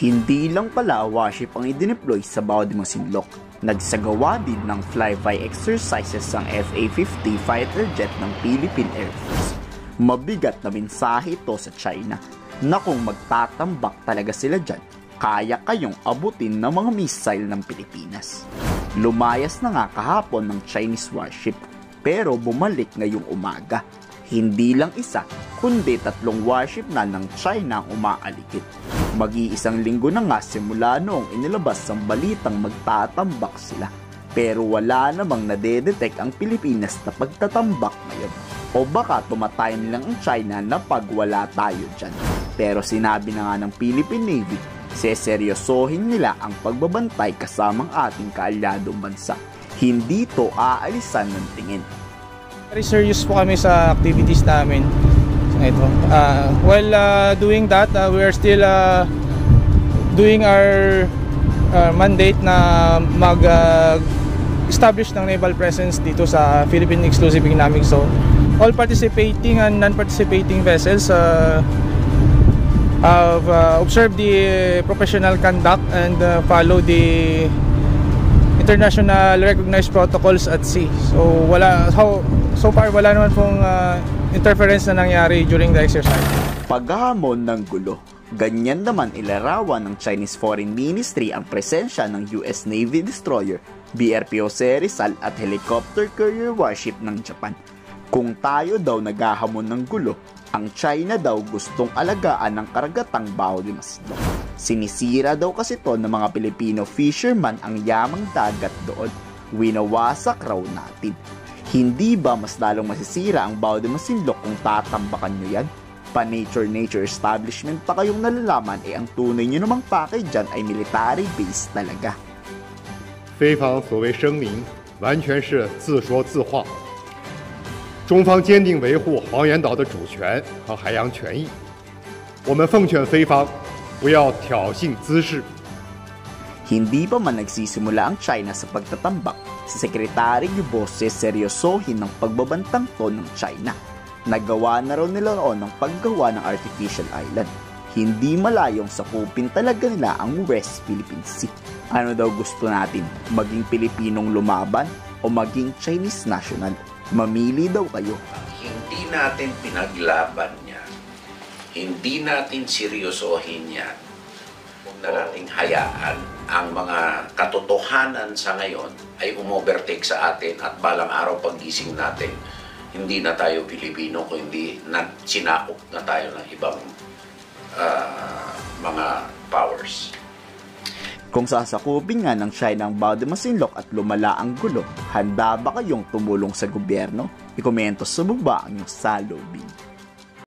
Hindi lang pala warship ang idineploy sa bawat masinlok. Nagsagawa din ng flyby exercises ang FA-50 fighter jet ng Philippine Air Force. Mabigat na mensahe ito sa China na kung magtatambak talaga sila dyan, kaya kayong abutin ng mga missile ng Pilipinas. Lumayas na nga kahapon ng Chinese warship pero bumalik ngayong umaga. Hindi lang isa, kundi 3 warship na ng China ang umaalikid. Mag-iisang linggo na nga simula noong inilabas ang balitang magtatambak sila. Pero wala namang nadedetect ang Pilipinas na pagtatambak ngayon. O baka tumatayin lang ang China na pag wala tayo dyan. Pero sinabi na nga ng Philippine Navy, seseryosohin nila ang pagbabantay kasamang ating kaalyadong bansa. Hindi to aalisan ng tingin. Very serious po kami sa activities namin. Ito. While doing that, we are still doing our mandate na mag-establish ng naval presence dito sa Philippine Exclusive Economic Zone. All participating and non-participating vessels have observed the professional conduct and follow the international recognized protocols at sea. So far wala naman pong interference na nangyari during the exercise. Paghamon ng gulo, ganyan naman ilarawan ng Chinese Foreign Ministry ang presensya ng US Navy Destroyer, BRP Jose Rizal at helicopter carrier warship ng Japan. Kung tayo daw naghahamon ng gulo, ang China daw gustong alagaan ng karagatang bawat masinlok. Sinisira daw kasi to ng mga Pilipino fisherman ang yamang dagat doon. Winawasak raw natin. Hindi ba mas lalong masisira ang bawat masinlok kung tatambakan nyo yan? Pa-nature establishment pa kayong nalalaman ang tunay nyo namang pakay dyan ay military base talaga. 菲方所谓声明完全是自说自话。中方坚定维护黄岩岛的主权和海洋权益。我们奉劝菲方不要挑衅滋事。 Hindi pa man nagsisimula ang China sa pagtatambak, si Secretary Yubose seryosohin ng pagbabantang to ng China. Nagawa na raw nila noon ng paggawa ng artificial island. Hindi malayong sakupin talaga nila ang West Philippine Sea. Ano daw gusto natin? Maging Pilipinong lumaban o maging Chinese national? Mamili daw kayo. Hindi natin pinaglaban yan. Hindi natin seryosohin yan. Huwag na nating hayaan ang mga katotohanan sa ngayon ay umovertake sa atin at balang araw paggising natin, hindi na tayo Pilipino kundi sinakop na tayo ng ibang mga powers. Kung sasakupin nga ng China ang bawat masinlok at lumala ang gulo, handa ba kayong tumulong sa gobyerno? Ikomento sa baba ang iyong salubin.